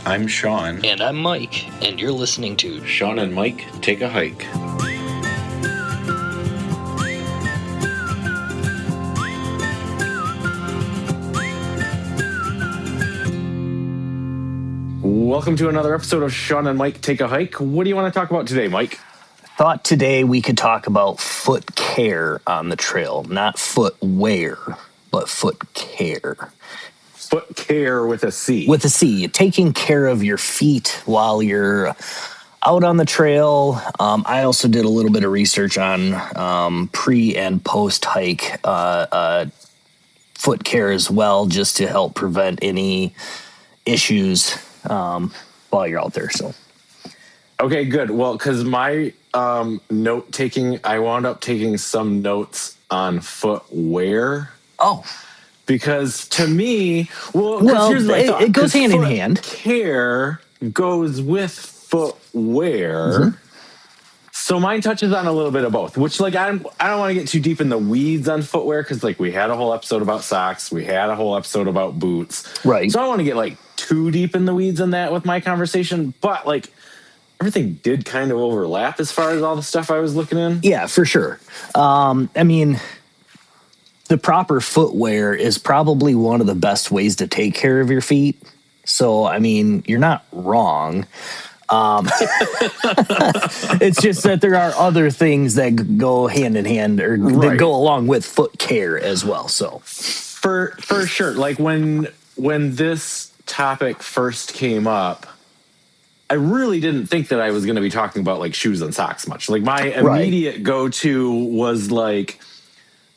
I'm Shawn. And I'm Mike, and you're listening to Shawn and Mike Take a Hike. Welcome to another episode of Shawn and Mike Take a Hike. What do you want to talk about today, Mike? Thought today we could talk about foot care on the trail. Not foot wear, but foot care. Foot care with a C. With a C. Taking care of your feet while you're out on the trail. I also did a little bit of research on pre and post hike foot care as well, just to help prevent any issues while you're out there. So, okay, good. Well, because my note taking, I wound up taking some notes on footwear. Oh, because to me, well, here's my thought. It goes hand in hand. Care goes with footwear. Mm-hmm. So mine touches on a little bit of both, which I don't want to get too deep in the weeds on footwear because we had a whole episode about socks. We had a whole episode about boots. Right. So I don't want to get too deep in the weeds on that with my conversation, but everything did kind of overlap as far as all the stuff I was looking in. Yeah, for sure. The proper footwear is probably one of the best ways to take care of your feet. So, you're not wrong. It's just that there are other things that go hand in hand or that go along with foot care as well. So, for sure, when this topic first came up, I really didn't think that I was going to be talking about shoes and socks much. My immediate go-to was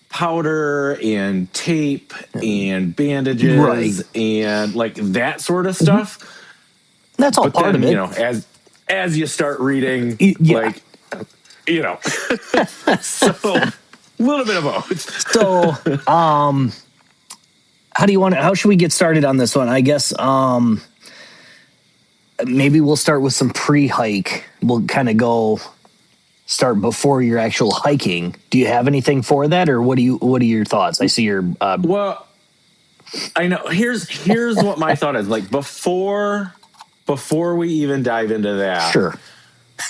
powder and tape and bandages and that sort of stuff. That's all part of it. As you start reading, so a little bit of both. So, how should we get started on this one? I guess maybe we'll start with some pre-hike. We'll kind of start before your actual hiking. Do you have anything for that, or what are your thoughts? I see your well, I know. Here's what my thought is. Before we even dive into that, sure.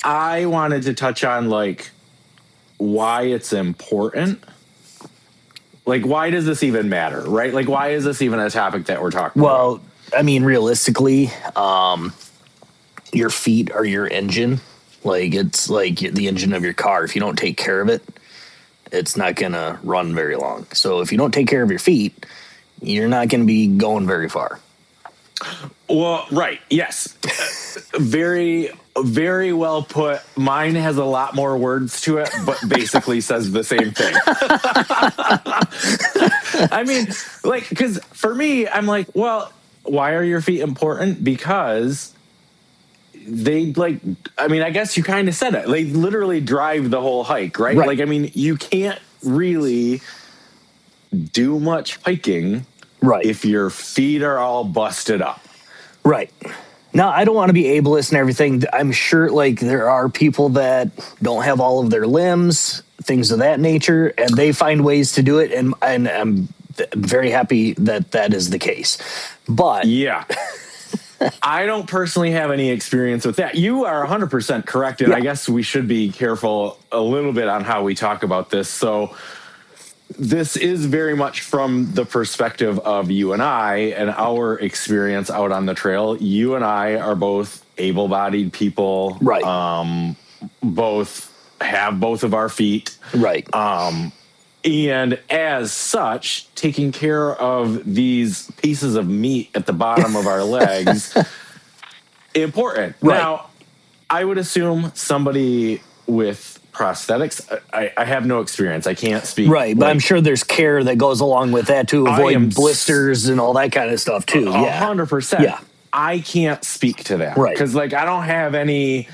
I wanted to touch on why it's important. Why does this even matter, right? Why is this even a topic that we're talking about? Well, realistically, your feet are your engine. It's like the engine of your car. If you don't take care of it, it's not going to run very long. So if you don't take care of your feet, you're not going to be going very far. Well, right. Yes. Very, very well put. Mine has a lot more words to it, but basically says the same thing. Because for me, I'm well, why are your feet important? Because they I guess you kind of said it. They literally drive the whole hike, right? You can't really do much hiking if your feet are all busted up. Right. Now, I don't want to be ableist and everything. I'm sure there are people that don't have all of their limbs, things of that nature, and they find ways to do it. And I'm very happy that is the case. But yeah. I don't personally have any experience with that. You are 100% correct, and I guess we should be careful a little bit on how we talk about this. So this is very much from the perspective of you and I and our experience out on the trail. You and I are both able-bodied people. Right. Both have both of our feet. Right. And as such, taking care of these pieces of meat at the bottom of our legs, important. Right. Now, I would assume somebody with prosthetics, I have no experience. I can't speak. Right, but I'm sure there's care that goes along with that to avoid blisters and all that kind of stuff too. 100%. Yeah. I can't speak to that. Right. Because I don't have any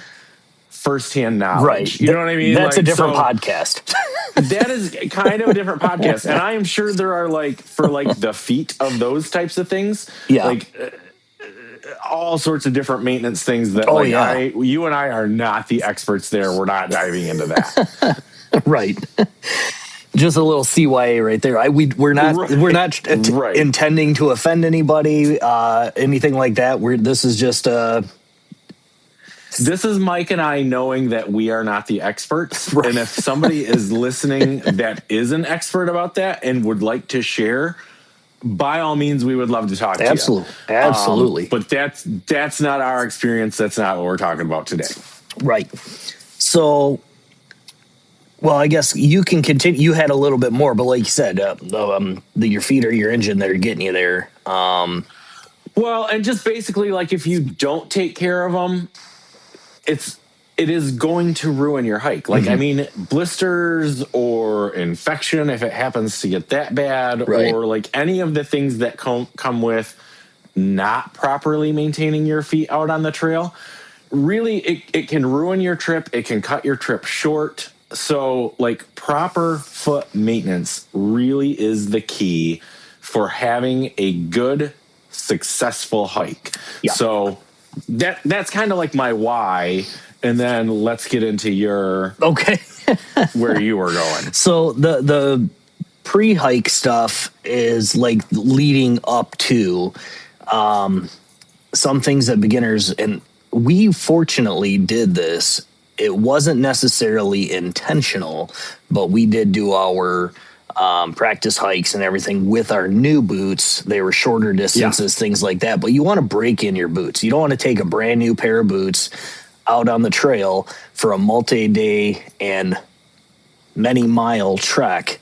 firsthand knowledge. Right. You know what I mean? That's a different podcast. That is kind of a different podcast. And I am sure there are for the feet of those types of things. Yeah. All sorts of different maintenance things that you and I are not the experts there. We're not diving into that. Right. Just a little CYA right there. We're not intending to offend anybody, anything like that. This is just This is Mike and I knowing that we are not the experts. Right. And if somebody is listening that is an expert about that and would like to share, by all means, we would love to talk to you. Absolutely. But that's not our experience. That's not what we're talking about today. Right. So, well, I guess you can continue. You had a little bit more, but like you said, your feet are your engine that are getting you there. Well, and just basically, like, if you don't take care of them, it is going to ruin your hike. Like, I mean, blisters or infection, if it happens to get that bad, Right. or like any of the things that come with not properly maintaining your feet out on the trail, really, it can ruin your trip. It can cut your trip short. So, like, proper foot maintenance really is the key for having a good, successful hike. Yeah. So that's kind of like my why. And then let's get into your where you were going. So the pre-hike stuff is like leading up to some things that beginners, and we fortunately did this. It wasn't necessarily intentional, but we did do our practice hikes and everything with our new boots. They were shorter distances, things like that. But you want to break in your boots. You don't want to take a brand new pair of boots out on the trail for a multi-day and many-mile trek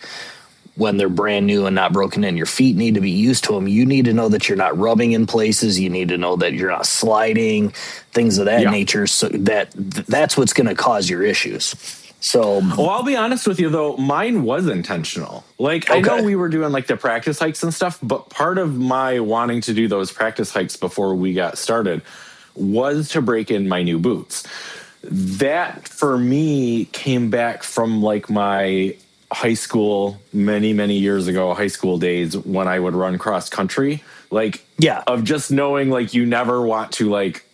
when they're brand new and not broken in. Your feet need to be used to them. You need to know that you're not rubbing in places. You need to know that you're not sliding, things of that nature. So that's what's going to cause your issues. So, well, I'll be honest with you though, mine was intentional. Like, I know we were doing like the practice hikes and stuff, but part of my wanting to do those practice hikes before we got started was to break in my new boots. That for me came back from like my high school, many years ago, high school days when I would run cross country. Like, of just knowing like you never want to like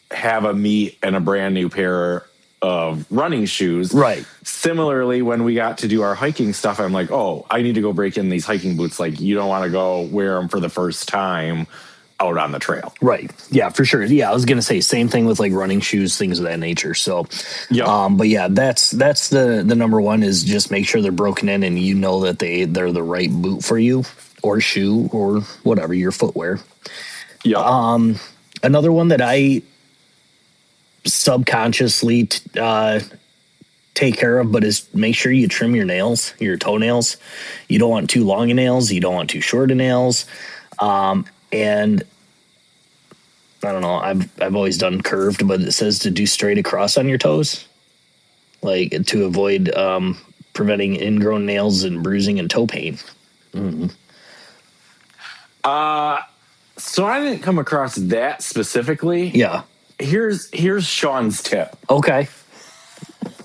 have a meet and a brand new pair of running shoes. Right. Similarly, when we got to do our hiking stuff, I'm like, oh, I need to go break in these hiking boots. Like, you don't want to go wear them for the first time out on the trail. Right. Yeah, for sure. Yeah, I was going to say same thing with like running shoes, things of that nature. So, but yeah, that's the number one is just make sure they're broken in and you know that they're the right boot for you or shoe or whatever, your footwear. Yeah. Another one that I subconsciously take care of, but is make sure you trim your nails, your toenails. You don't want too long of nails. You don't want too short of nails. And I don't know, I've always done curved, but it says to do straight across on your toes, like to avoid preventing ingrown nails and bruising and toe pain. Mm-hmm. So I didn't come across that specifically. Yeah. Here's Shawn's tip. Okay.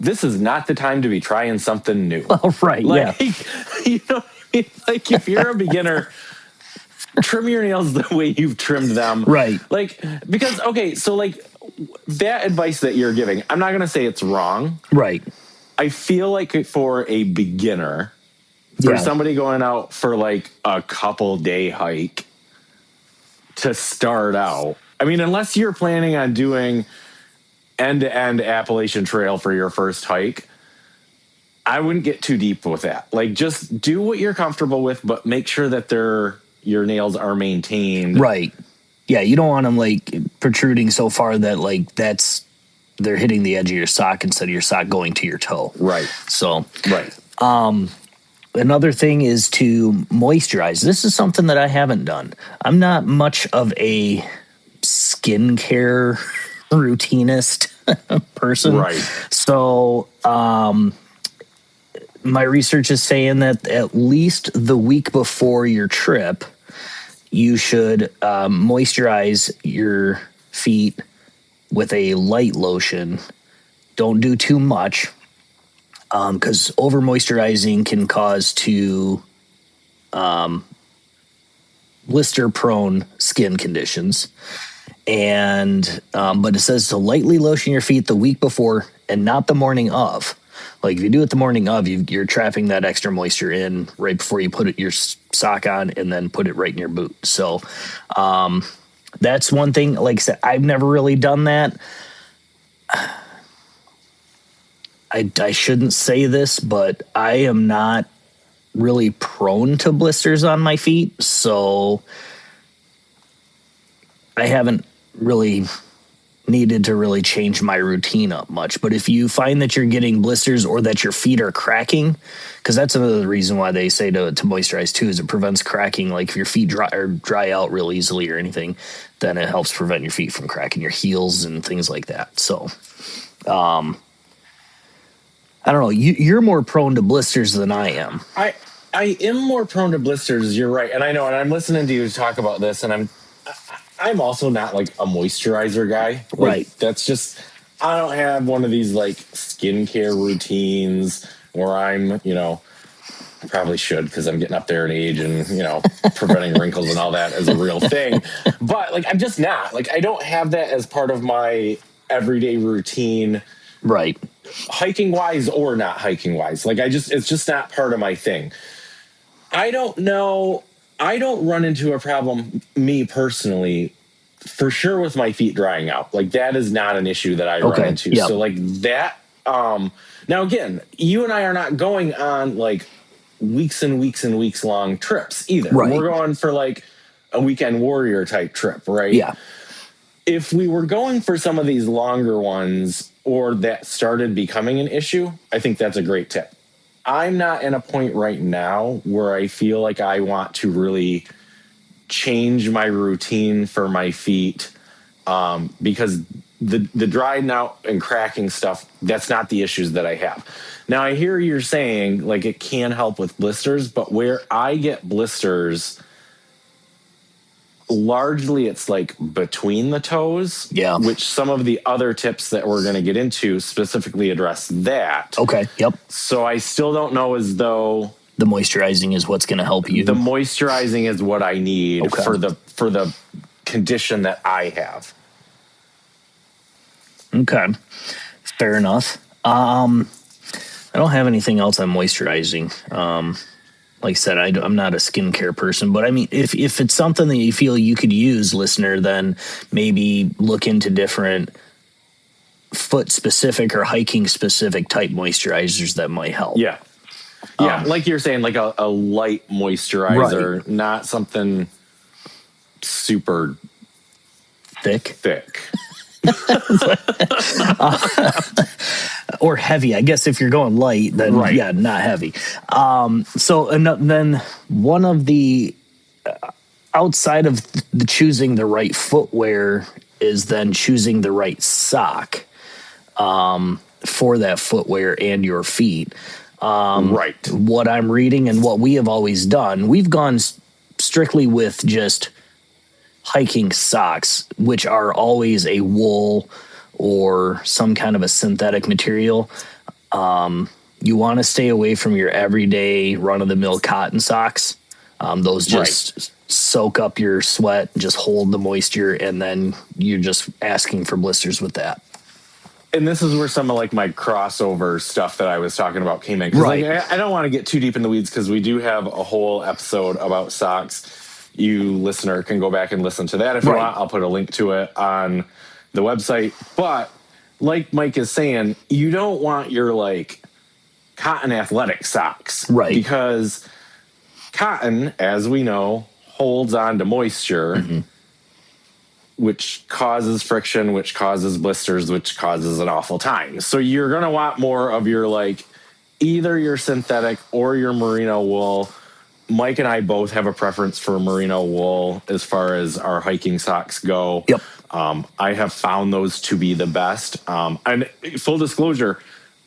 This is not the time to be trying something new. Oh, right. Like, you know, like if you're a beginner, trim your nails the way you've trimmed them. Right. Like, because, okay, so like that advice that you're giving, I'm not going to say it's wrong. Right. I feel like for a beginner, for somebody going out for like a couple day hike to start out, I mean, unless you're planning on doing end-to-end Appalachian Trail for your first hike, I wouldn't get too deep with that. Like, just do what you're comfortable with, but make sure that your nails are maintained. Right. Yeah, you don't want them like protruding so far that like they're hitting the edge of your sock instead of your sock going to your toe. Right. So, right. Another thing is to moisturize. This is something that I haven't done. I'm not much of a skincare routinist person. Right. So, my research is saying that at least the week before your trip, you should moisturize your feet with a light lotion. Don't do too much, because over moisturizing can cause blister prone skin conditions. And but it says to lightly lotion your feet the week before and not the morning of. Like if you do it the morning of, you're trapping that extra moisture in right before you put your sock on, and then put it right in your boot. So that's one thing. Like I said, I've never really done that. I shouldn't say this, but I am not really prone to blisters on my feet, so I haven't really needed to really change my routine up much. But if you find that you're getting blisters or that your feet are cracking, because that's another reason why they say to moisturize too, is it prevents cracking. Like if your feet dry out real easily or anything, then it helps prevent your feet from cracking, your heels and things like that. So I don't know, you're more prone to blisters than I am. I am more prone to blisters, you're right. And I know, and I'm listening to you talk about this, and I'm also not like a moisturizer guy. Like, right. That's just, I don't have one of these like skincare routines where I'm, I probably should, because I'm getting up there in age, and, preventing wrinkles and all that is a real thing. But like, I'm just not. Like, I don't have that as part of my everyday routine. Right. Hiking wise or not hiking wise. Like, it's just not part of my thing. I don't know. I don't run into a problem, me personally, for sure, with my feet drying out. Like, that is not an issue that I run into. Yep. So like that, now again, you and I are not going on like weeks and weeks and weeks long trips either. Right. We're going for like a weekend warrior type trip, right? Yeah. If we were going for some of these longer ones, or that started becoming an issue, I think that's a great tip. I'm not in a point right now where I feel like I want to really change my routine for my feet, because the drying out and cracking stuff, that's not the issues that I have. Now, I hear you're saying like it can help with blisters, but where I get blisters, largely it's like between the toes, which some of the other tips that we're going to get into specifically address that. Okay. Yep. So I still don't know as though the moisturizing is what's going to help you. The moisturizing is what I need for the condition that I have. Okay. Fair enough. I don't have anything else on moisturizing. Like I said, I'm not a skincare person, but I mean, if it's something that you feel you could use, listener, then maybe look into different foot specific or hiking specific type moisturizers that might help. Yeah. Yeah. Like you're saying, like a light moisturizer, right. Not something super thick. Or heavy. I guess if you're going light, then right. Yeah, not heavy. So and then one of the outside of the choosing the right footwear is then choosing the right sock for that footwear and your feet. Right. What I'm reading and what we have always done, we've gone strictly with just hiking socks, which are always a wool or some kind of a synthetic material. You want to stay away from your everyday run-of-the-mill cotton socks. Those just soak up your sweat, just hold the moisture, and then you're just asking for blisters with that. And this is where some of like my crossover stuff that I was talking about came in. Right. Like, I don't want to get too deep in the weeds because we do have a whole episode about socks. You listener can go back and listen to that if you want. I'll put a link to it on the website. But like Mike is saying, you don't want your like cotton athletic socks. Right. Because cotton, as we know, holds on to moisture, which causes friction, which causes blisters, which causes an awful time. So you're going to want more of your like either your synthetic or your merino wool. Mike and I both have a preference for merino wool as far as our hiking socks go. Yep. I have found those to be the best. And full disclosure,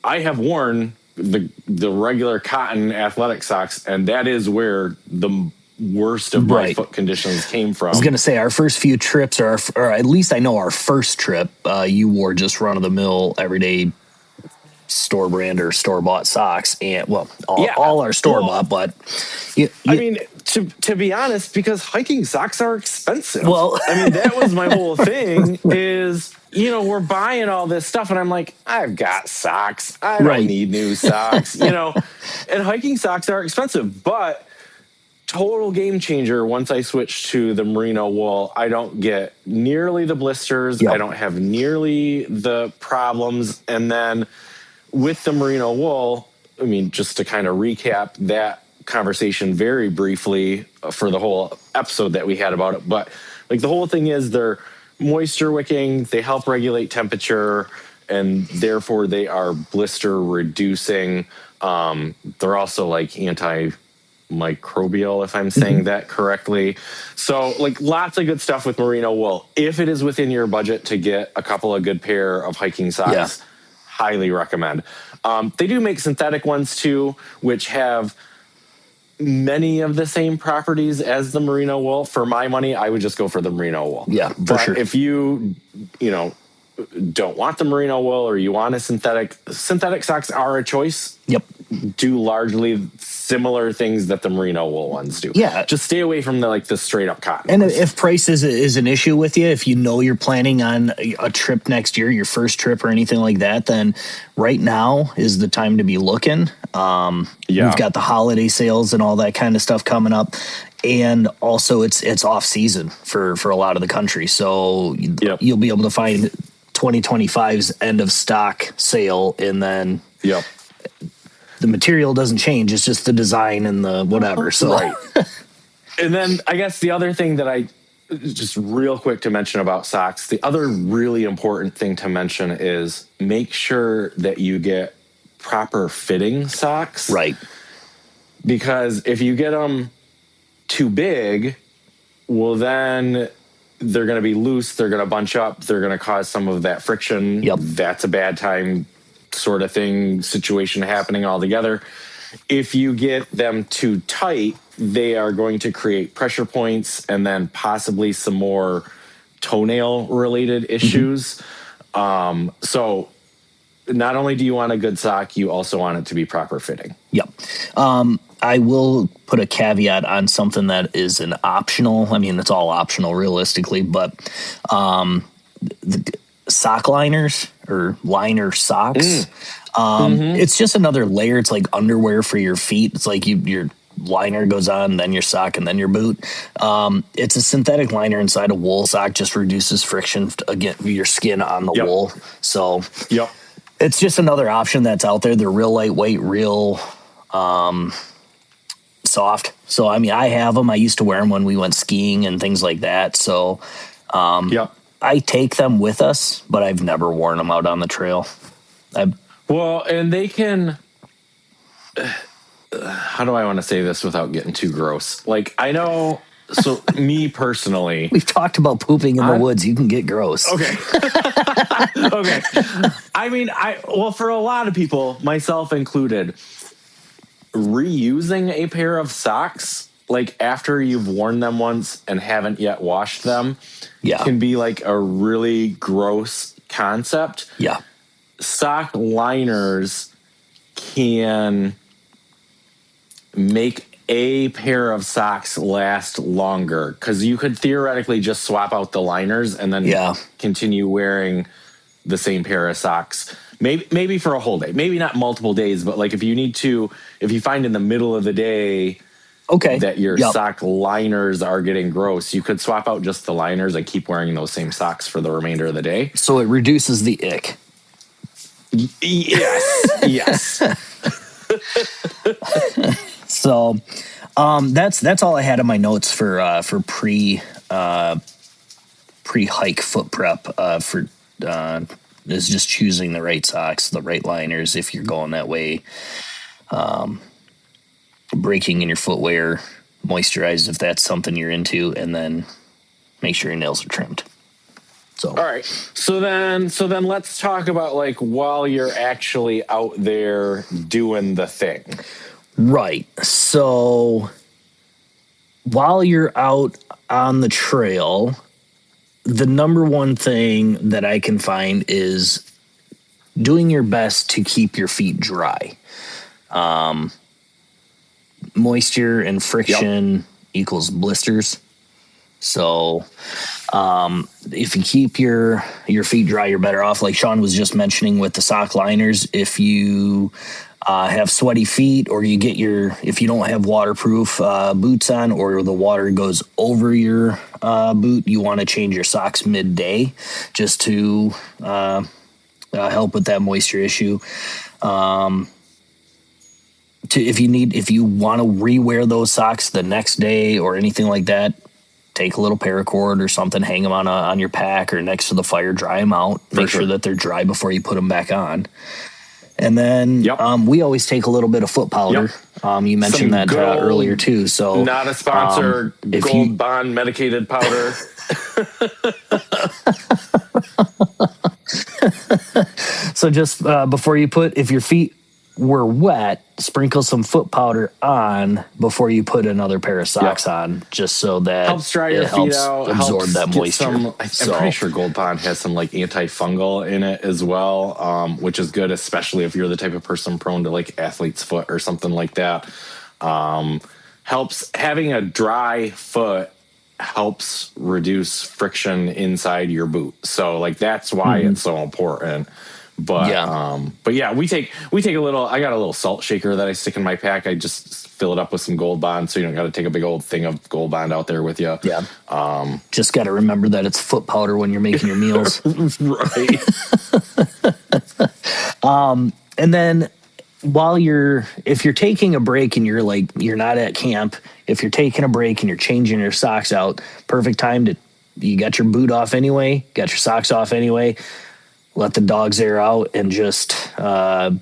I have worn the regular cotton athletic socks, and that is where the worst of my foot conditions came from. I was going to say our first few trips, or at least I know our first trip, you wore just run-of-the-mill everyday store brand or store bought socks, and all, Yeah. all are store bought, but I mean, to be honest, because hiking socks are expensive. Well, I mean, that was my whole thing is, we're buying all this stuff and I'm like, I've got socks. I don't need new socks, and hiking socks are expensive, but total game changer. Once I switched to the merino wool, I don't get nearly the blisters. Yep. I don't have nearly the problems. And then with the merino wool, I mean, just to kind of recap that conversation very briefly for the whole episode that we had about it, but like the whole thing is they're moisture wicking, they help regulate temperature, and therefore they are blister reducing. They're also like antimicrobial, if I'm saying that correctly. So like lots of good stuff with merino wool. If it is within your budget to get a couple of good pair of hiking socks, highly recommend. They do make synthetic ones too, which have many of the same properties as the merino wool. For my money, I would just go for the merino wool. Yeah, for sure. If you don't want the merino wool or you want a synthetic socks are a choice. Yep. Do largely similar things that the merino wool ones do. Yeah. Just stay away from the straight up cotton. And ones. if price is an issue with you, if you're planning on a trip next year, your first trip or anything like that, then right now is the time to be looking. We've got the holiday sales and all that kind of stuff coming up. And also it's off season for a lot of the country. So you'll be able to find 2025's end of stock sale, and then the material doesn't change. It's just the design and the whatever. So right. And then I guess the other thing that I just real quick to mention about socks, the other really important thing to mention is make sure that you get proper fitting socks. Right. Because if you get them too big, well, then they're going to be loose. They're going to bunch up. They're going to cause some of that friction. Yep. That's a bad time sort of thing, situation happening altogether. If you get them too tight, they are going to create pressure points and then possibly some more toenail related issues. So not only do you want a good sock, you also want it to be proper fitting. Yep. I will put a caveat on something that is an optional. I mean, it's all optional realistically, but the sock liners or liner socks, it's just another layer. It's like underwear for your feet. It's like your liner goes on, then your sock, and then your boot. It's a synthetic liner inside a wool sock, just reduces friction against your skin on the wool. So it's just another option that's out there. They're real lightweight, real soft. So, I mean, I have them. I used to wear them when we went skiing and things like that. So, I take them with us, but I've never worn them out on the trail. Well, and they can, how do I want to say this without getting too gross? Like, I know, so me personally. We've talked about pooping in the woods. You can get gross. Okay. Okay. I mean, for a lot of people, myself included, reusing a pair of socks, like after you've worn them once and haven't yet washed them, can be like a really gross concept. Yeah. Sock liners can make a pair of socks last longer because you could theoretically just swap out the liners and then continue wearing the same pair of socks. Maybe for a whole day, maybe not multiple days, but like if you find in the middle of the day that your sock liners are getting gross, you could swap out just the liners and keep wearing those same socks for the remainder of the day. So it reduces the ick. Yes. So that's all I had in my notes for pre hike foot prep is just choosing the right socks, the right liners if you're going that way. Breaking in your footwear, moisturize if that's something you're into, and then make sure your nails are trimmed. So all right. So then let's talk about like while you're actually out there doing the thing. Right. So while you're out on the trail, the number one thing that I can find is doing your best to keep your feet dry. Moisture and friction equals blisters. So if you keep your feet dry, you're better off. Like Shawn was just mentioning with the sock liners, if you have sweaty feet, or if you don't have waterproof boots on, or the water goes over your boot, you want to change your socks midday just to help with that moisture issue. If you want to rewear those socks the next day or anything like that, take a little paracord or something, hang them on your pack or next to the fire, dry them out, make sure that they're dry before you put them back on. And then we always take a little bit of foot powder. You mentioned that earlier too. So not a sponsor, Gold Bond medicated powder. So just before you if your feet were wet, sprinkle some foot powder on before you put another pair of socks on, just so that helps dry your feet out, absorb that moisture. I'm pretty sure Gold Bond has some like antifungal in it as well, which is good, especially if you're the type of person prone to like athlete's foot or something like that. Helps having a dry foot helps reduce friction inside your boot. So like that's why it's so important. But yeah, we take a little. I got a little salt shaker that I stick in my pack. I just fill it up with some Gold Bond, so you don't got to take a big old thing of Gold Bond out there with you. Yeah. Just got to remember that it's foot powder when you're making your meals. Right. And then if you're taking a break and you're not at camp, if you're taking a break and you're changing your socks out, perfect time you got your boot off anyway, got your socks off anyway. Let the dogs air out and just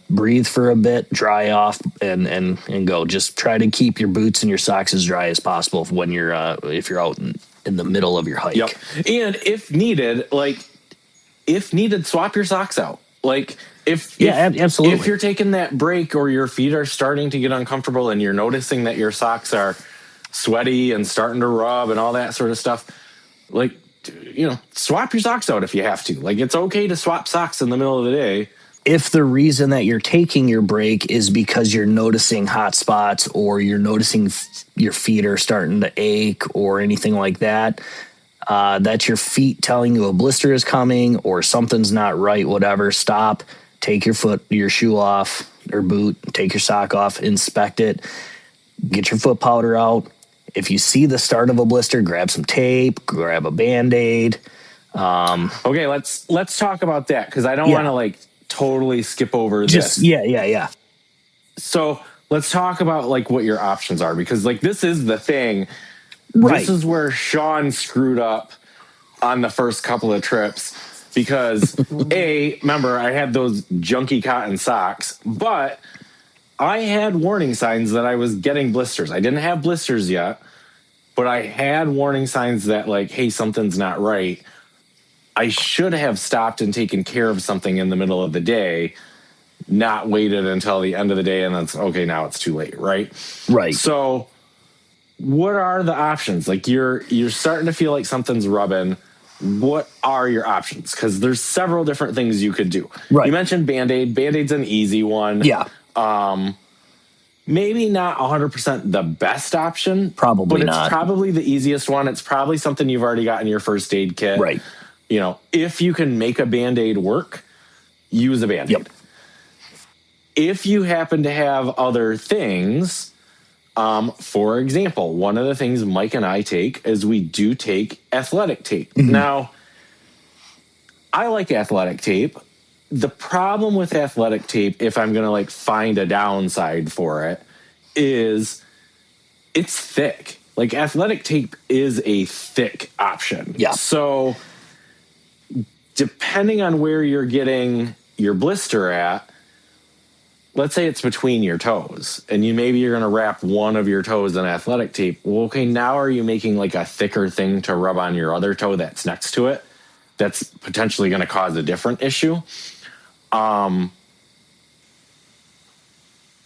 breathe for a bit, dry off, and go. Just try to keep your boots and your socks as dry as possible when if you're out in the middle of your hike. Yep. And if needed, swap your socks out. Absolutely. If you're taking that break or your feet are starting to get uncomfortable and you're noticing that your socks are sweaty and starting to rub and all that sort of stuff, swap your socks out if you have to. It's okay to swap socks in the middle of the day. If the reason that you're taking your break is because you're noticing hot spots or you're noticing your feet are starting to ache or anything like that, that's your feet telling you a blister is coming or something's not right, whatever, stop, take your shoe off or boot, take your sock off, inspect it, get your foot powder out. If you see the start of a blister, grab some tape, grab a Band-Aid. Okay, let's talk about that because I don't want to totally skip over this. Yeah. So let's talk about what your options are because this is the thing. Right. This is where Shawn screwed up on the first couple of trips because remember I had those junky cotton socks, but I had warning signs that I was getting blisters. I didn't have blisters yet, but I had warning signs that hey, something's not right. I should have stopped and taken care of something in the middle of the day, not waited until the end of the day and then now it's too late, right? Right. So what are the options? You're starting to feel like something's rubbing. What are your options? Because there's several different things you could do. Right. You mentioned Band-Aid. Band-Aid's an easy one. Yeah. Maybe not 100% the best option. Probably not. But it's probably the easiest one. It's probably something you've already got in your first aid kit. Right. If you can make a Band-Aid work, use a Band-Aid. Yep. If you happen to have other things, for example, one of the things Mike and I take is we do take athletic tape. Mm-hmm. Now, I like athletic tape. The problem with athletic tape, if I'm going to find a downside for it, is it's thick. Athletic tape is a thick option. Yeah. So depending on where you're getting your blister at, let's say it's between your toes and you're going to wrap one of your toes in athletic tape. Well, okay, now are you making a thicker thing to rub on your other toe that's next to it? That's potentially going to cause a different issue.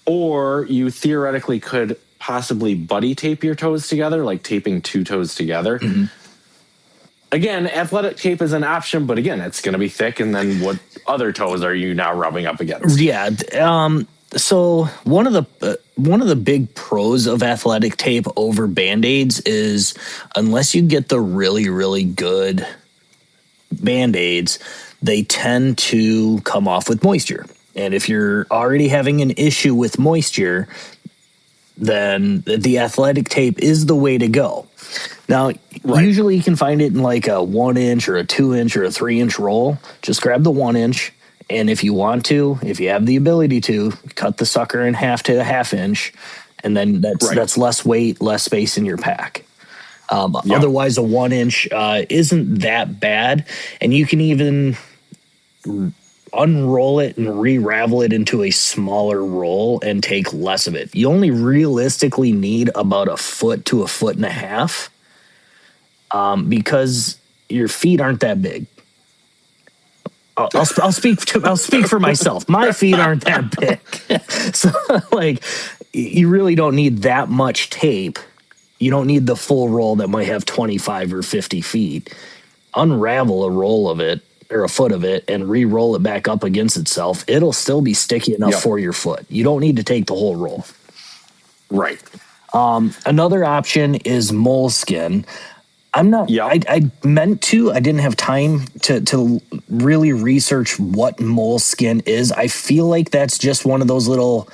Or you theoretically could possibly buddy tape your toes together, taping two toes together. Mm-hmm. again, athletic tape is an option, but again, it's going to be thick. And then what other toes are you now rubbing up against? Yeah. So one of the big pros of athletic tape over Band-Aids is unless you get the really, really good Band-Aids, they tend to come off with moisture. And if you're already having an issue with moisture, then the athletic tape is the way to go. Now, usually you can find it in like a 1 inch or a 2 inch or a 3 inch roll. Just grab the 1 inch. And if you want to, if you have the ability to, cut the sucker in half to a half inch. And then that's less weight, less space in your pack. Otherwise, a 1 inch isn't that bad. And you can even unroll it and re-ravel it into a smaller roll and take less of it. You only realistically need about a foot to a foot and a half because your feet aren't that big. I'll speak for myself. My feet aren't that big. So like you really don't need that much tape. You don't need the full roll that might have 25 or 50 feet. Unravel a roll of it or a foot of it and re-roll it back up against itself. It'll still be sticky enough for your foot. You don't need to take the whole roll. Right. Another option is moleskin. I'm not. I meant to. I didn't have time to really research what moleskin is. I feel like that's just one of those little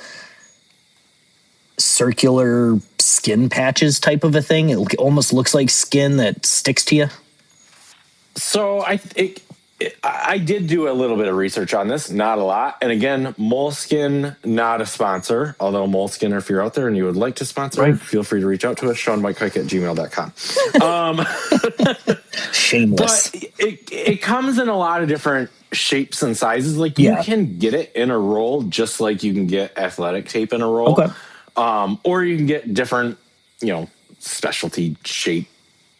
circular skin patches type of a thing. It almost looks like skin that sticks to you. So I did do a little bit of research on this, not a lot. And again, Moleskin, not a sponsor. Although Moleskin, if you're out there and you would like to sponsor, feel free to reach out to us, ShawnMikeHike@gmail.com. Shameless. But it comes in a lot of different shapes and sizes. Like you can get it in a roll, just like you can get athletic tape in a roll. Okay. Or you can get different, specialty shape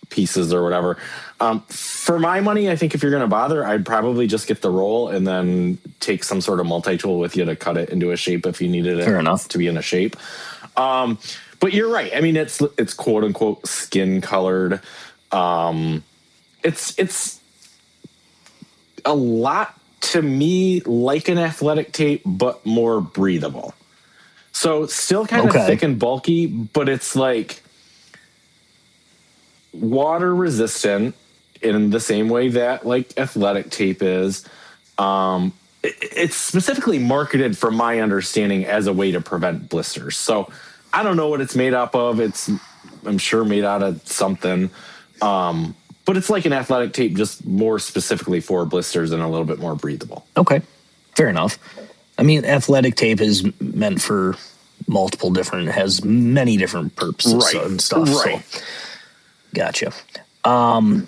pieces or whatever. For my money, I think if you're going to bother, I'd probably just get the roll and then take some sort of multi-tool with you to cut it into a shape if you needed it to be in a shape. But you're right. I mean, it's quote unquote skin colored. It's a lot to me like an athletic tape, but more breathable. So still kind of thick and bulky, but it's like water resistant in the same way that like athletic tape is. It's specifically marketed, from my understanding, as a way to prevent blisters. So I don't know what it's made up of. I'm sure made out of something. But it's like an athletic tape, just more specifically for blisters and a little bit more breathable. Okay. Fair enough. I mean, athletic tape is meant for has many different purposes and stuff. Right. So. Gotcha. And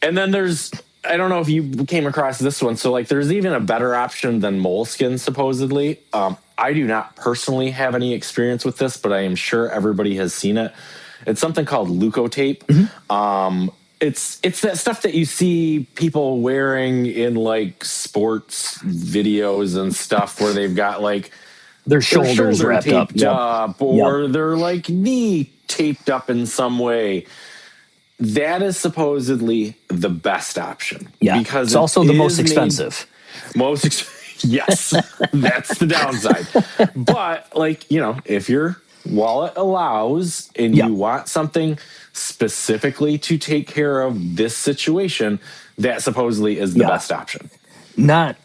then I don't know if you came across this one. So like there's even a better option than moleskin, supposedly. I do not personally have any experience with this, but I am sure everybody has seen it. It's something called leukotape. Mm-hmm. It's that stuff that you see people wearing in like sports videos and stuff where they've got like their shoulders wrapped taped up or they're like knee taped up in some way. That is supposedly the best option. Yeah, because it's also the most expensive. Yes, that's the downside. But like, if your wallet allows and you want something specifically to take care of this situation, that supposedly is the best option. Not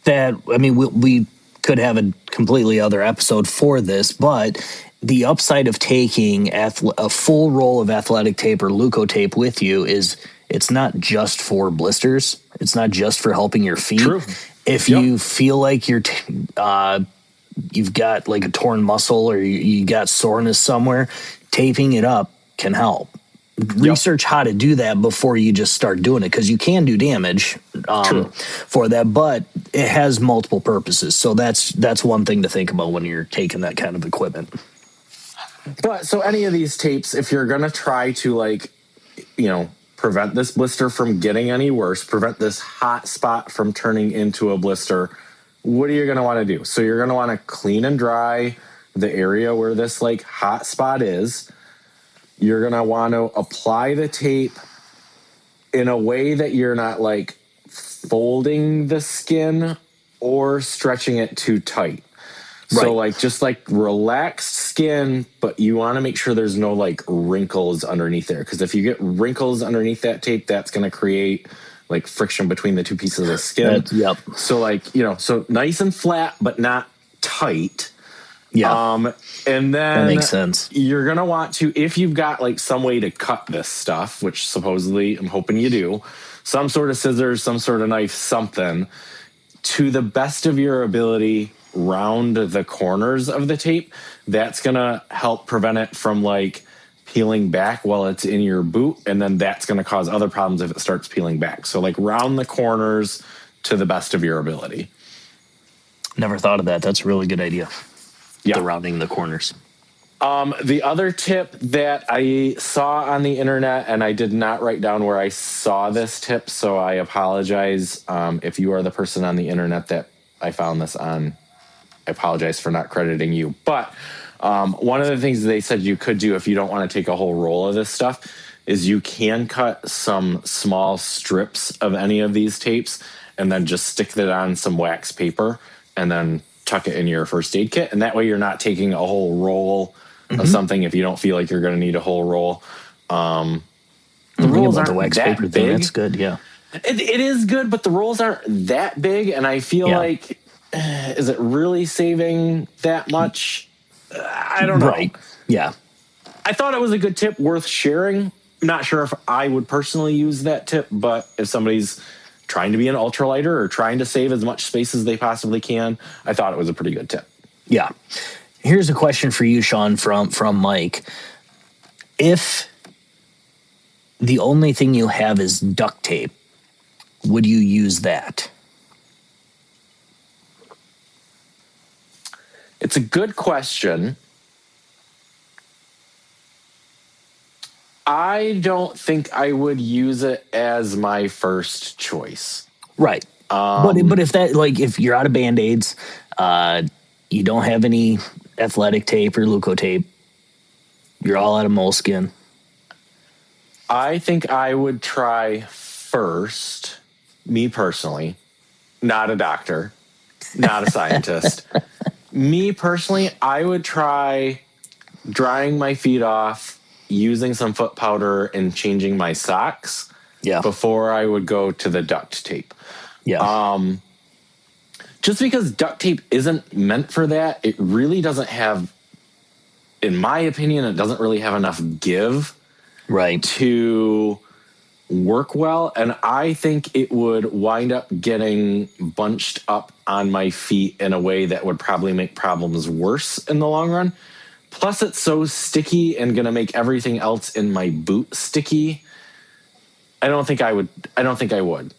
that, I mean, we could have a completely other episode for this, but the upside of taking a full roll of athletic tape or leukotape with you is it's not just for blisters. It's not just for helping your feet. True. If you feel like you've got like a torn muscle or you got soreness somewhere, taping it up can help. Research how to do that before you just start doing it, because you can do damage for that, but it has multiple purposes. So that's one thing to think about when you're taking that kind of equipment. But so any of these tapes, if you're going to try to prevent this blister from getting any worse, prevent this hot spot from turning into a blister, what are you going to want to do? So you're going to want to clean and dry the area where this like hot spot is. You're going to want to apply the tape in a way that you're not like folding the skin or stretching it too tight. So like just like relaxed skin, but you want to make sure there's no like wrinkles underneath there. Because if you get wrinkles underneath that tape, that's going to create like friction between the two pieces of skin. Yep. So like, so nice and flat, but not tight. Yeah. And then that makes sense. You're going to want to, if you've got like some way to cut this stuff, which supposedly I'm hoping you do, some sort of scissors, some sort of knife, something, to the best of your ability, round the corners of the tape. That's going to help prevent it from like peeling back while it's in your boot. And then that's going to cause other problems if it starts peeling back. So like round the corners to the best of your ability. Never thought of that. That's a really good idea. Yeah. The rounding the corners. The other tip that I saw on the internet, and I did not write down where I saw this tip, so I apologize if you are the person on the internet that I found this on. I apologize for not crediting you. But one of the things they said you could do if you don't want to take a whole roll of this stuff is you can cut some small strips of any of these tapes and then just stick that on some wax paper and then tuck it in your first aid kit. And that way you're not taking a whole roll of something if you don't feel like you're going to need a whole roll. The rolls aren't the wax paper big. Thing. That's good, yeah. It is good, but the rolls aren't that big. And I feel like, is it really saving that much? I don't know. Right, yeah. I thought it was a good tip worth sharing. I'm not sure if I would personally use that tip, but if somebody's trying to be an ultralighter or trying to save as much space as they possibly can, I thought it was a pretty good tip. Yeah. Here's a question for you, Shawn, from Mike. If the only thing you have is duct tape, would you use that? It's a good question. I don't think I would use it as my first choice. Right. But if that, like, if you're out of Band-Aids, you don't have any athletic tape or Leuko tape, you're all out of moleskin. I think I would try first, me personally, not a doctor, not a scientist. Me personally, I would try drying my feet off, using some foot powder, and changing my socks before I would go to the duct tape. Yeah. Just because duct tape isn't meant for that, it really doesn't have, in my opinion, it doesn't really have enough give to work well. And I think it would wind up getting bunched up on my feet in a way that would probably make problems worse in the long run. Plus, it's so sticky and going to make everything else in my boot sticky. I don't think I would.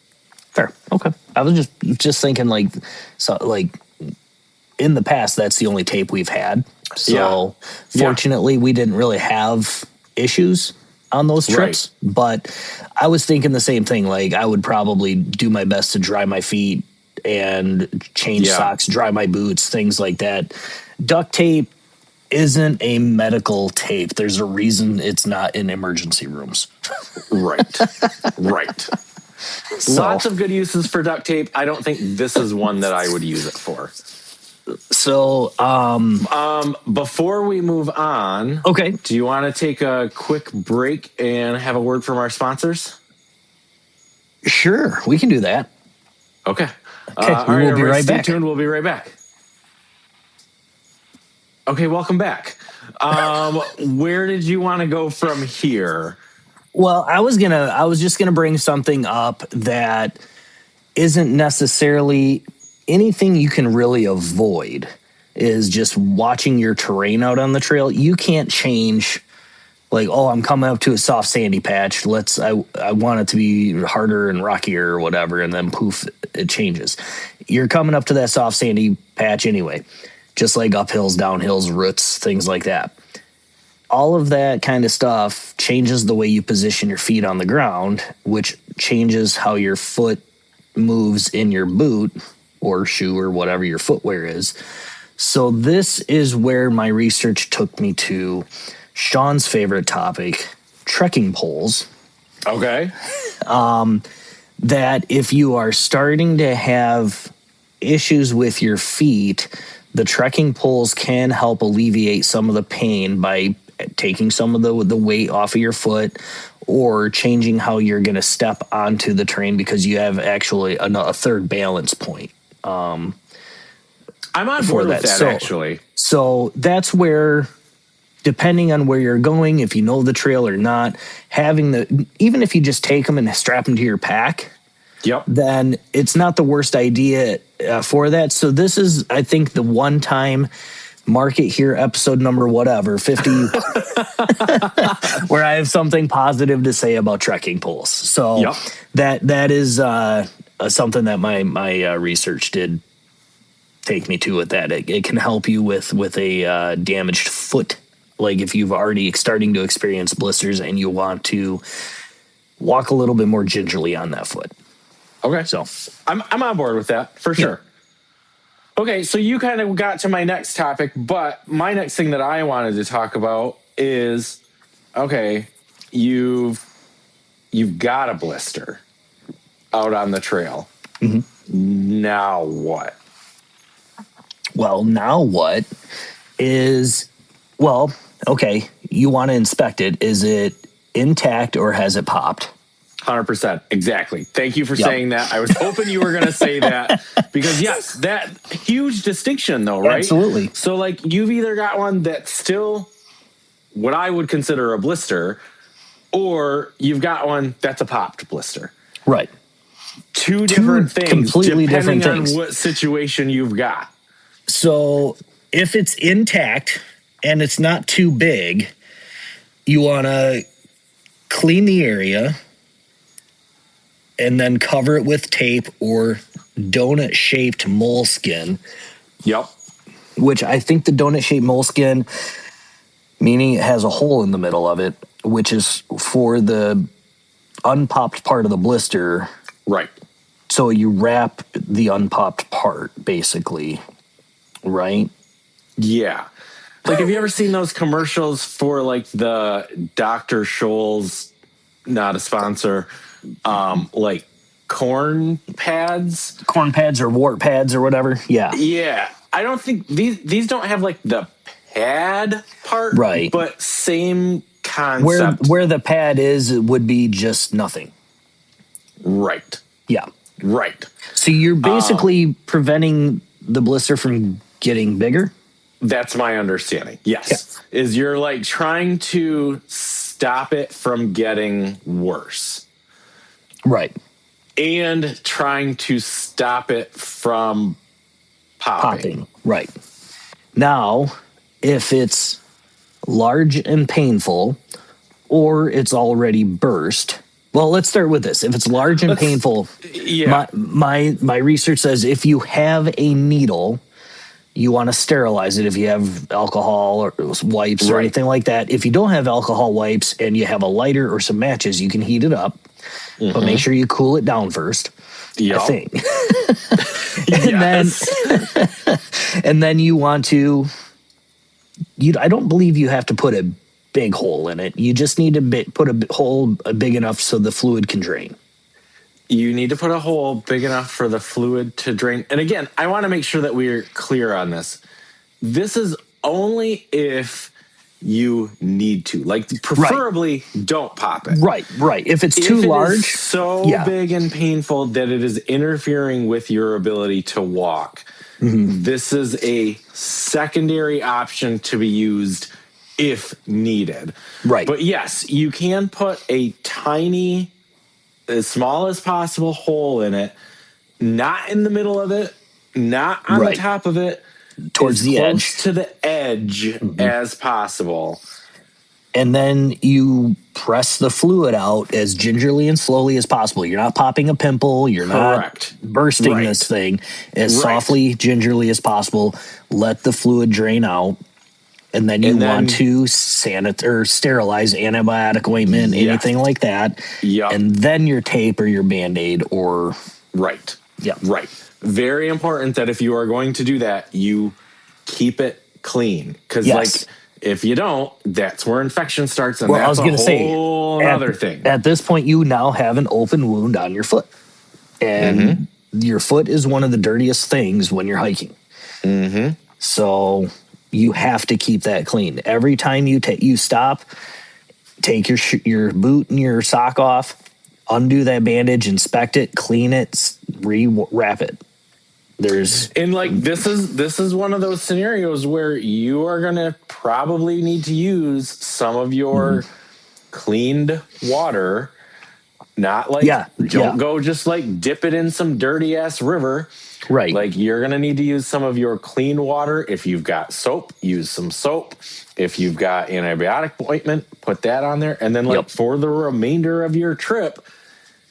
Fair. Okay. I was just thinking, like in the past, that's the only tape we've had. So fortunately, we didn't really have issues on those trips. Right. But I was thinking the same thing. Like, I would probably do my best to dry my feet and change socks, dry my boots, things like that. Duct tape isn't a medical tape. There's a reason it's not in emergency rooms. Right. So, lots of good uses for duct tape. I don't think this is one that I would use it for. So, before we move on, do you want to take a quick break and have a word from our sponsors? Sure, we can do that. Okay. We'll be right back. Stay tuned. We'll be right back. Okay, welcome back. Where did you want to go from here? Well, I was just gonna bring something up that isn't necessarily anything you can really avoid. Is just watching your terrain out on the trail. You can't change, like, oh, I'm coming up to a soft sandy patch. I want it to be harder and rockier or whatever, and then poof, it changes. You're coming up to that soft sandy patch anyway, just like uphills, downhills, roots, things like that. All of that kind of stuff changes the way you position your feet on the ground, which changes how your foot moves in your boot or shoe or whatever your footwear is. So this is where my research took me to Shawn's favorite topic, trekking poles. Okay. that if you are starting to have issues with your feet, the trekking poles can help alleviate some of the pain by taking some of the weight off of your foot or changing how you're going to step onto the terrain because you have actually a third balance point. I'm on board with that, actually. So that's where, depending on where you're going, if you know the trail or not, even if you just take them and strap them to your pack, then it's not the worst idea for that. So this is, I think, the one time, mark it here, episode number whatever, 50, where I have something positive to say about trekking poles. So that is something that my research did take me to with that. It can help you with a damaged foot. Like if you've already starting to experience blisters and you want to walk a little bit more gingerly on that foot. Okay. So I'm on board with that for sure. Okay. So you kind of got to my next topic, but my next thing that I wanted to talk about is, okay, you've got a blister out on the trail. Mm-hmm. Now what? Well, now what is, well, okay, you want to inspect it. Is it intact or has it popped? 100%. Exactly. Thank you for saying that. I was hoping you were going to say that because, yes, that huge distinction, though, right? Absolutely. So, like, you've either got one that's still what I would consider a blister, or you've got one that's a popped blister. Right. Two different things, completely different things. On what situation you've got. So, if it's intact and it's not too big, you want to clean the area and then cover it with tape or donut-shaped moleskin. Yep. Which I think the donut-shaped moleskin, meaning it has a hole in the middle of it, which is for the unpopped part of the blister. Right. So you wrap the unpopped part, basically, right? Yeah. Like, have you ever seen those commercials for, like, the Dr. Scholl's, not a sponsor, like corn pads or wart pads or whatever? Yeah. I don't think these don't have, like, the pad part, right? But same concept. Where the pad is, it would be just nothing. Right. Yeah. Right. So you're basically preventing the blister from getting bigger? That's my understanding. Yes. Yeah. Is you're like trying to stop it from getting worse. Right. And trying to stop it from popping. Right. Now, if it's large and painful or it's already burst, well, let's start with this. If it's large and painful, my research says if you have a needle, you want to sterilize it if you have alcohol or wipes or anything like that. If you don't have alcohol wipes and you have a lighter or some matches, you can heat it up, but make sure you cool it down first. Yeah. I think. And then you want to, I don't believe you have to put a big hole in it. You just need to put a hole big enough so the fluid can drain. You need to put a hole big enough for the fluid to drain. And again, I want to make sure that we're clear on this. This is only if you need to. Like, preferably don't pop it. Right. If it's too large. Is so big and painful that it is interfering with your ability to walk. Mm-hmm. This is a secondary option to be used if needed. Right. But yes, you can put a tiny, as small as possible hole in it, not in the middle of it, not on the top of it, towards the edge, close to the edge as possible. And then you press the fluid out as gingerly and slowly as possible. You're not popping a pimple. You're not bursting this thing. As softly, gingerly as possible. Let the fluid drain out. And then you want to sterilize, antibiotic ointment, anything like that. Yeah. And then your tape or your Band-Aid or... Right. Yeah. Right. Very important that if you are going to do that, you keep it clean. Because, like, If you don't, that's where infection starts, and Well, I was that's going to a whole say, other thing. At this point, you now have an open wound on your foot. And your foot is one of the dirtiest things when you're hiking. So you have to keep that clean. Every time you stop, take your boot and your sock off, undo that bandage, inspect it, clean it, re-wrap it. And like this is one of those scenarios where you are going to probably need to use some of your cleaned water. Not like don't go just like dip it in some dirty ass river. Right. Like you're going to need to use some of your clean water. If you've got soap, use some soap. If you've got antibiotic ointment, put that on there. And then like for the remainder of your trip,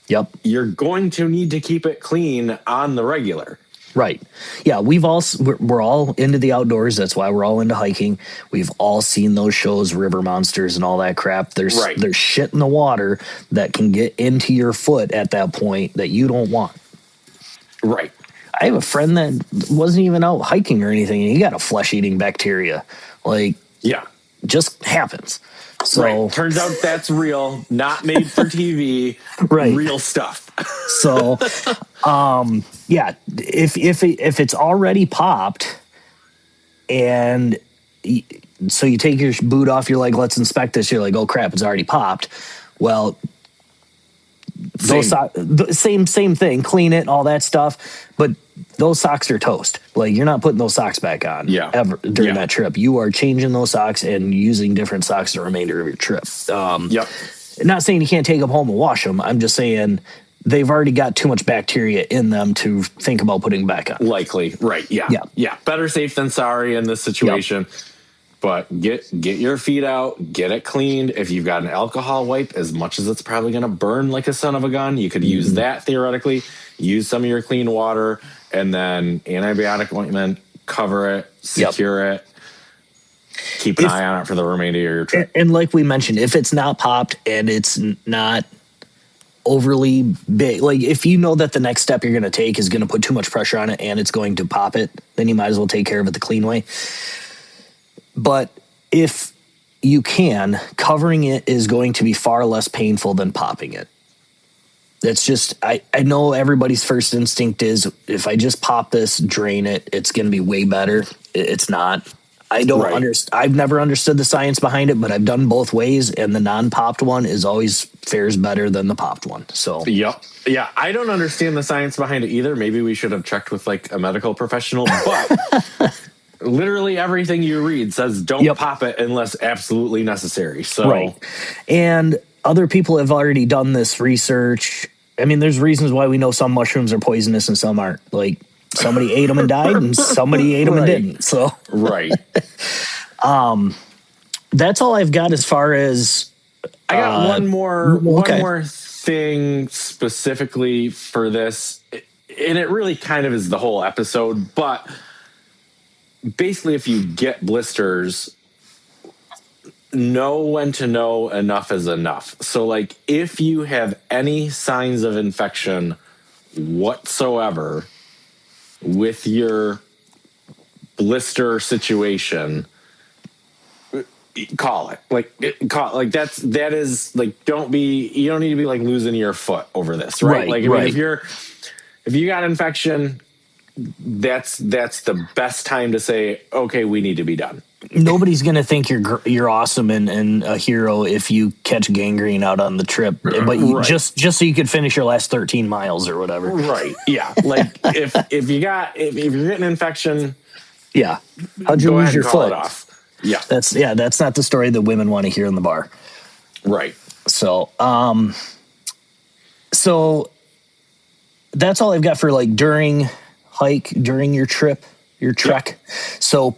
you're going to need to keep it clean on the regular. Right. Yeah, we're all into the outdoors. That's why we're all into hiking. We've all seen those shows, River Monsters and all that crap. There's shit in the water that can get into your foot at that point that you don't want. Right. I have a friend that wasn't even out hiking or anything, and he got a flesh-eating bacteria. Like, just happens. So turns out that's real, not made for TV, real stuff. So, if it's already popped, and so you take your boot off, you're like, let's inspect this. You're like, oh crap, it's already popped. Well, same thing, clean it, all that stuff. But those socks are toast. Like you're not putting those socks back on ever during that trip. You are changing those socks and using different socks the remainder of your trip. Not saying you can't take them home and wash them. I'm just saying they've already got too much bacteria in them to think about putting back on. Likely. Right. Yeah. Better safe than sorry in this situation. But get your feet out, get it cleaned. If you've got an alcohol wipe, as much as it's probably going to burn like a son of a gun, you could use that theoretically. Use some of your clean water, and then antibiotic ointment, cover it, secure it. Keep an eye on it for the remainder of your trip. And like we mentioned, if it's not popped and it's not overly big, like if you know that the next step you're going to take is going to put too much pressure on it and it's going to pop it, then you might as well take care of it the clean way. But if you can, covering it is going to be far less painful than popping it. It's just, I know everybody's first instinct is if I just pop this, drain it, it's going to be way better. It's not. I don't understand. I've never understood the science behind it, but I've done both ways, and the non-popped one is always fares better than the popped one. So yeah, I don't understand the science behind it either. Maybe we should have checked with like a medical professional, but literally everything you read says don't pop it unless absolutely necessary. So and other people have already done this research. I mean, there's reasons why we know some mushrooms are poisonous and some aren't. Like somebody ate them and died, and somebody ate them and didn't. So that's all I've got as far as. I got one more thing specifically for this, and it really kind of is the whole episode. But basically, if you get blisters, know when to know enough is enough. So like if you have any signs of infection whatsoever with your blister situation, call it. That is like, you don't need to be like losing your foot over this, right? Like I mean, if you got infection, that's the best time to say, okay, we need to be done. Nobody's gonna think you're awesome and a hero if you catch gangrene out on the trip, but just so you could finish your last 13 miles or whatever. Right. Yeah. Like if you're getting infection, how'd you lose your foot? It off. Yeah. That's not the story that women want to hear in the bar. Right. So so that's all I've got for like during your trip, your trek. Yep. So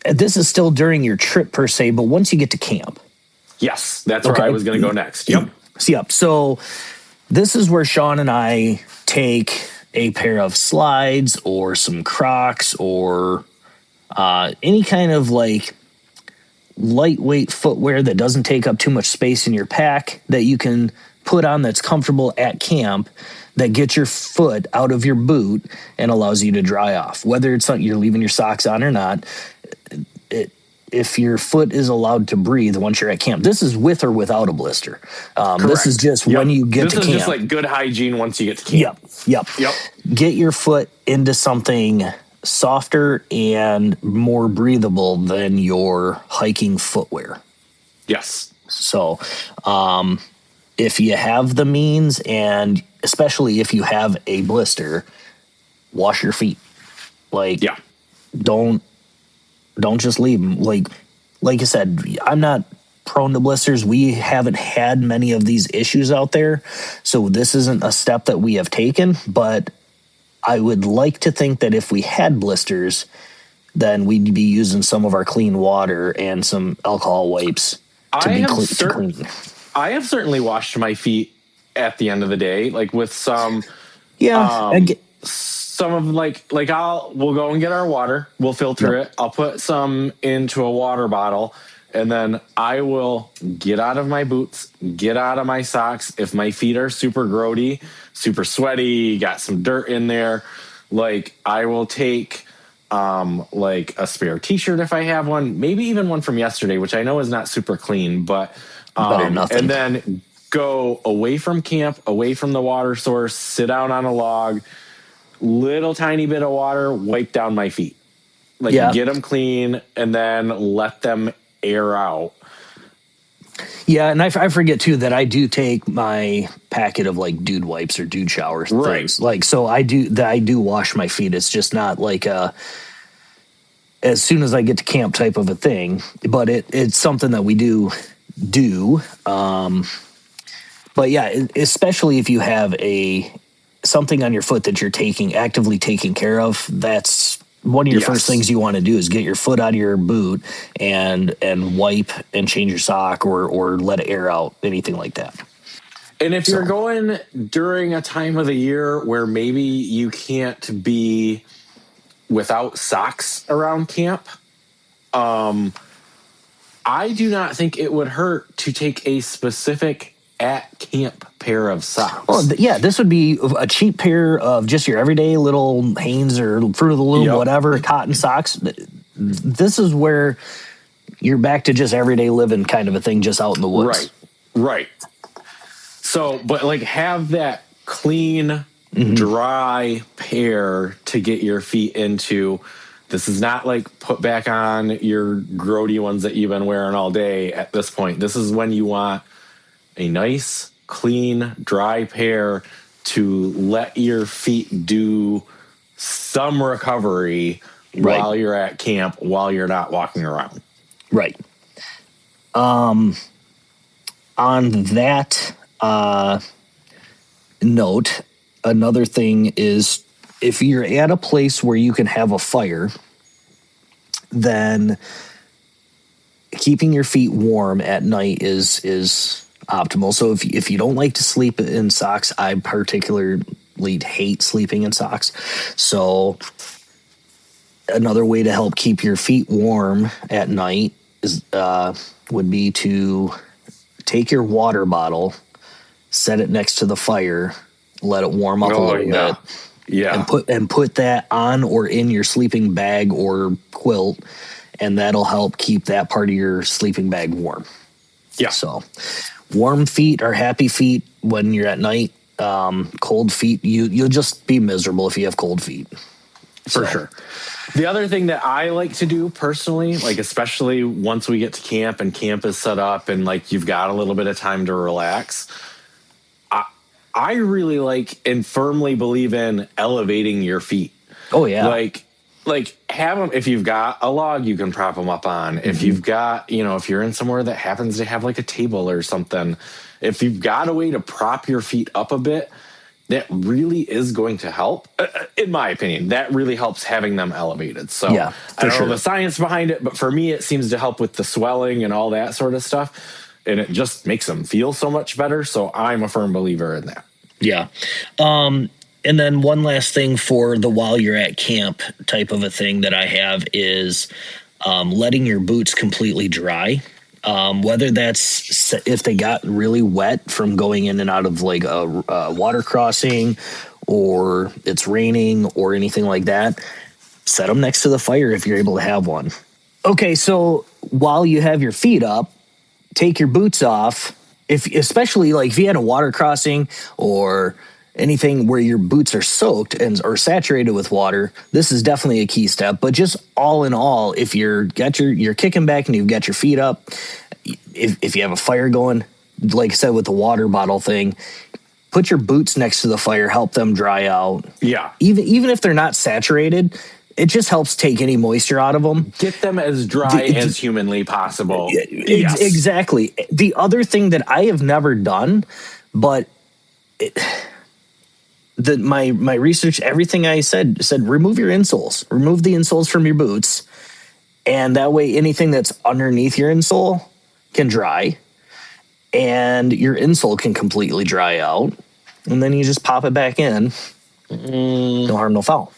this is still during your trip per se, but once you get to camp. Yes, that's where I was going to go next. Yep. So this is where Shawn and I take a pair of slides or some Crocs or any kind of like lightweight footwear that doesn't take up too much space in your pack that you can put on that's comfortable at camp, that gets your foot out of your boot and allows you to dry off. Whether it's something you're leaving your socks on or not, if your foot is allowed to breathe once you're at camp. This is with or without a blister. This is just when you get to camp. This is just like good hygiene once you get to camp. Yep. Get your foot into something softer and more breathable than your hiking footwear. Yes. So if you have the means, and especially if you have a blister, wash your feet. Like, don't just leave them. Like I said, I'm not prone to blisters. We haven't had many of these issues out there, so this isn't a step that we have taken, but I would like to think that if we had blisters, then we'd be using some of our clean water and some alcohol wipes to be clean. I have certainly washed my feet at the end of the day, like with some some of we'll go and get our water, we'll filter it, I'll put some into a water bottle, and then I will get out of my boots, get out of my socks. If my feet are super grody, super sweaty, got some dirt in there, like I will take like a spare t-shirt if I have one, maybe even one from yesterday, which I know is not super clean, but and then go away from camp, away from the water source, sit down on a log, little tiny bit of water, wipe down my feet, get them clean, and then let them air out. Yeah, and I forget too that I do take my packet of like dude wipes or dude showers things. Like, so I do wash my feet. It's just not like as soon as I get to camp type of a thing, but it's something that we do. But yeah, especially if you have something on your foot that you're actively taking care of, that's one of your first things you want to do is get your foot out of your boot and wipe and change your sock or let it air out, anything like that. And if you're going during a time of the year where maybe you can't be without socks around camp, I do not think it would hurt to take a specific at camp pair of socks. Well, this would be a cheap pair of just your everyday little Hanes or Fruit of the Loom, whatever, cotton socks. This is where you're back to just everyday living kind of a thing, just out in the woods. Right. So, but like have that clean, dry pair to get your feet into. This is not like put back on your grody ones that you've been wearing all day at this point. This is when you want a nice, clean, dry pair to let your feet do some recovery while you're at camp, while you're not walking around. Right. On that note, another thing is if you're at a place where you can have a fire, then keeping your feet warm at night is optimal. So if you don't like to sleep in socks, I particularly hate sleeping in socks. So another way to help keep your feet warm at night is would be to take your water bottle, set it next to the fire, let it warm up a little bit. Yeah. And put that on or in your sleeping bag or quilt, and that'll help keep that part of your sleeping bag warm. Yeah. So warm feet are happy feet when you're at night. Cold feet, you'll just be miserable if you have cold feet. For sure. The other thing that I like to do personally, like especially once we get to camp and camp is set up and like you've got a little bit of time to relax, I really like and firmly believe in elevating your feet. Oh yeah. Like have them, if you've got a log you can prop them up on. If you've got, if you're in somewhere that happens to have like a table or something, if you've got a way to prop your feet up a bit, that really is going to help. In my opinion, that really helps having them elevated. So yeah, I don't know the science behind it, but for me, it seems to help with the swelling and all that sort of stuff. And it just makes them feel so much better. So I'm a firm believer in that. Yeah. And then one last thing for the while you're at camp type of a thing that I have is letting your boots completely dry. Whether that's if they got really wet from going in and out of like a water crossing or it's raining or anything like that, set them next to the fire if you're able to have one. Okay, so while you have your feet up, take your boots off. Especially like if you had a water crossing or anything where your boots are soaked and or saturated with water, this is definitely a key step. But just all in all, if you're kicking back and you've got your feet up, if you have a fire going, like I said with the water bottle thing, put your boots next to the fire, help them dry out. Yeah. Even if they're not saturated, it just helps take any moisture out of them. Get them as dry as humanly possible. Yes. Exactly. The other thing that I have never done, but my research, everything I said remove your insoles, remove the insoles from your boots, and that way anything that's underneath your insole can dry, and your insole can completely dry out, and then you just pop it back in. No harm, no foul.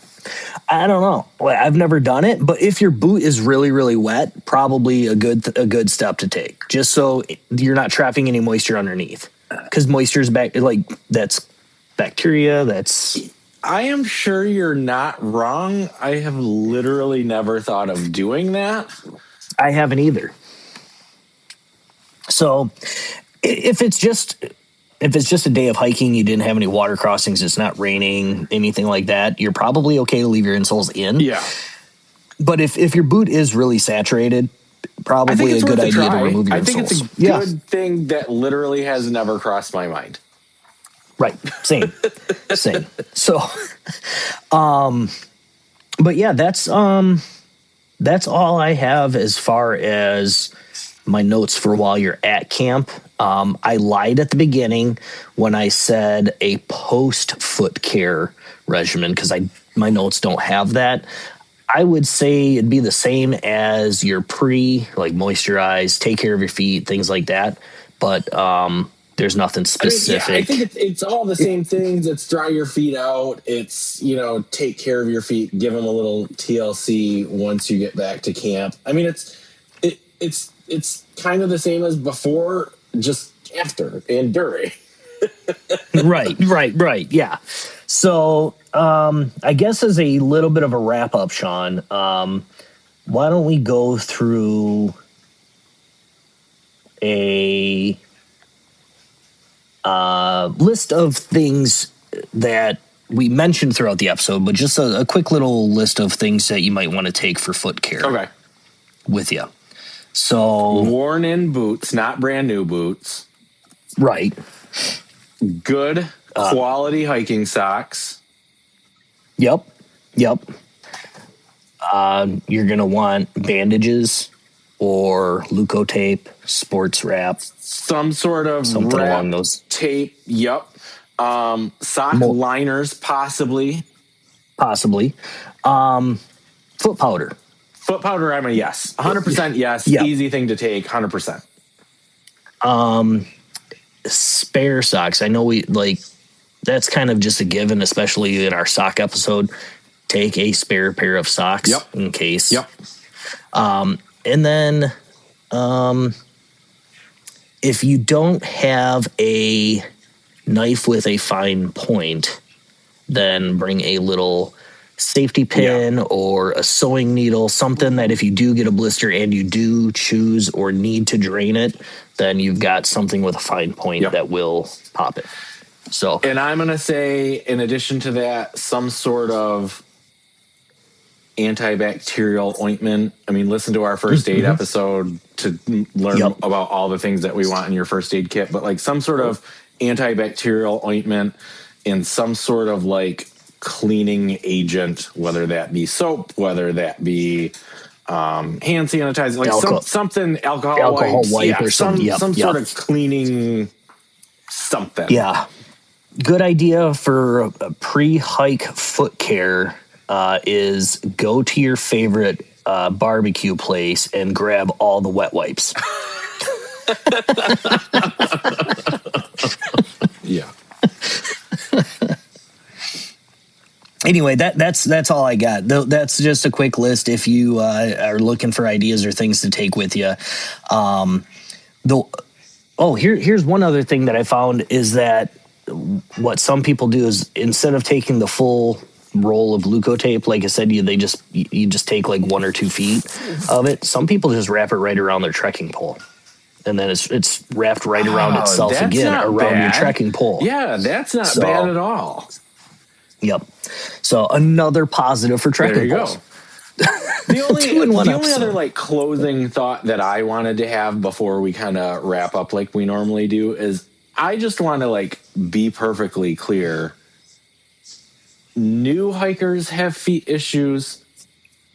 I don't know. I've never done it, but if your boot is really, really wet, probably a good step to take, just so you're not trapping any moisture underneath. Because moisture is that's bacteria. I am sure you're not wrong. I have literally never thought of doing that. I haven't either. So if it's just a day of hiking, you didn't have any water crossings, it's not raining, anything like that, you're probably okay to leave your insoles in. Yeah. But if your boot is really saturated, probably a good idea to remove your insoles. I think it's a good thing that literally has never crossed my mind. Right. Same. So, but yeah, that's all I have as far as my notes for while you're at camp. I lied at the beginning when I said a post foot care regimen because my notes don't have that. I would say it'd be the same as your like moisturize, take care of your feet, things like that. But there's nothing specific. I think it's all the same things. It's dry your feet out. It's, take care of your feet. Give them a little TLC once you get back to camp. I mean, it's kind of the same as before, just after and during. Right. Yeah. So I guess as a little bit of a wrap up, Shawn, why don't we go through a list of things that we mentioned throughout the episode, but just a quick little list of things that you might want to take for foot care with you. So worn in boots, not brand new boots. Right. Good quality hiking socks. Yep. You're going to want bandages or Leukotape, sports wrap. Something along those tape. Yep. Sock liners, possibly. Foot powder. Foot powder, I'm a yes. 100% yes. Yep. Easy thing to take, 100%. Spare socks. I know that's kind of just a given, especially in our sock episode. Take a spare pair of socks in case. Yep. And then if you don't have a knife with a fine point, then bring a little safety pin or a sewing needle, something that if you do get a blister and you do choose or need to drain it, then you've got something with a fine point that will pop it. So, and I'm going to say, in addition to that, some sort of antibacterial ointment. I mean, listen to our first aid episode to learn about all the things that we want in your first aid kit, but some sort of antibacterial ointment and some sort of cleaning agent, whether that be soap, whether that be hand sanitizer, something alcohol wipe or some sort of cleaning something. Yeah. Good idea for a pre-hike foot care is go to your favorite barbecue place and grab all the wet wipes. Yeah. Anyway, that's all I got. That's just a quick list if you are looking for ideas or things to take with you. Here's one other thing that I found is that what some people do is instead of taking the full roll of Glucotape, like I said, you just take like 1 or 2 feet of it. Some people just wrap it right around their trekking pole, and then it's wrapped right around itself again around your trekking pole. Yeah, that's not bad at all. Yep. So another positive for trekking poles. The only other like closing thought that I wanted to have before we kind of wrap up like we normally do is I just want to like be perfectly clear. New hikers have feet issues.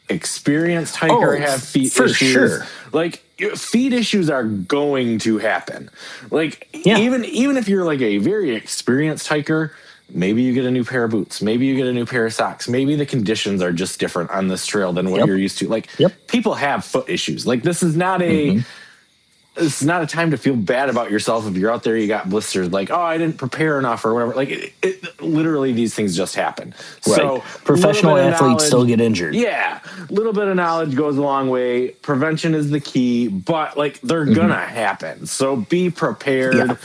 Experienced hiker have feet issues. Sure. Like feet issues are going to happen. Like even if you're like a very experienced hiker, maybe you get a new pair of boots. Maybe you get a new pair of socks. Maybe the conditions are just different on this trail than what you're used to. Like people have foot issues. Like this is not it's not a time to feel bad about yourself if you're out there, you got blisters. Like, oh, I didn't prepare enough or whatever. Like literally these things just happen. Right. So professional athletes still get injured. Yeah. A little bit of knowledge goes a long way. Prevention is the key, but like they're gonna happen. So be prepared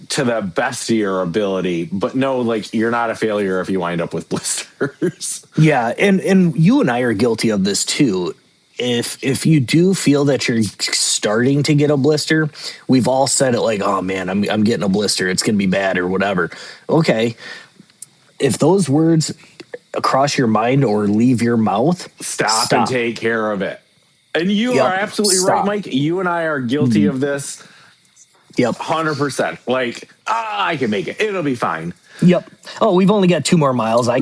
to the best of your ability, but know like you're not a failure if you wind up with blisters. Yeah, and you and I are guilty of this too. If you do feel that you're starting to get a blister, we've all said it like, oh man, I'm getting a blister, it's gonna be bad or whatever. Okay. If those words cross your mind or leave your mouth, stop. And take care of it. And you are absolutely right, Mike. You and I are guilty of this. Yep. 100%. Like, I can make it. It'll be fine. Yep. Oh, we've only got 2 more miles. I'll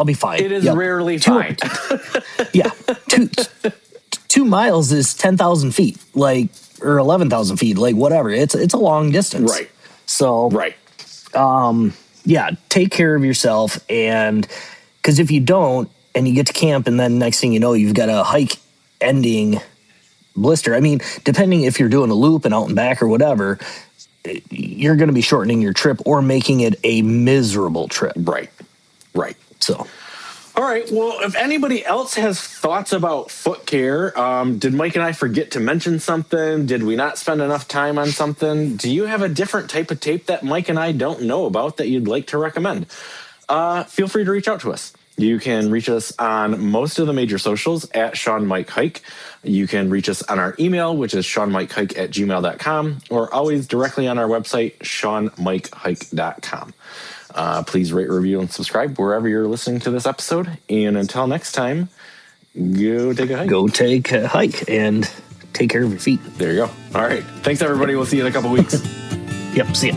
be fine. It is rarely fine. 2 miles is 10,000 feet, like, or 11,000 feet, like whatever. It's a long distance. Right. So, take care of yourself. And because if you don't, and you get to camp and then next thing you know, you've got a hike ending blister. I mean, depending if you're doing a loop and out and back or whatever, you're going to be shortening your trip or making it a miserable trip. Right. So, all right. Well, if anybody else has thoughts about foot care, did Mike and I forget to mention something? Did we not spend enough time on something? Do you have a different type of tape that Mike and I don't know about that you'd like to recommend? Feel free to reach out to us. You can reach us on most of the major socials at Shawn Mike Hike. You can reach us on our email, which is shawnmikehike@gmail.com, or always directly on our website, shawnmikehike.com. Please rate, review, and subscribe wherever you're listening to this episode. And until next time, go take a hike. Go take a hike and take care of your feet. There you go. All right. Thanks, everybody. We'll see you in a couple weeks. Yep. See ya.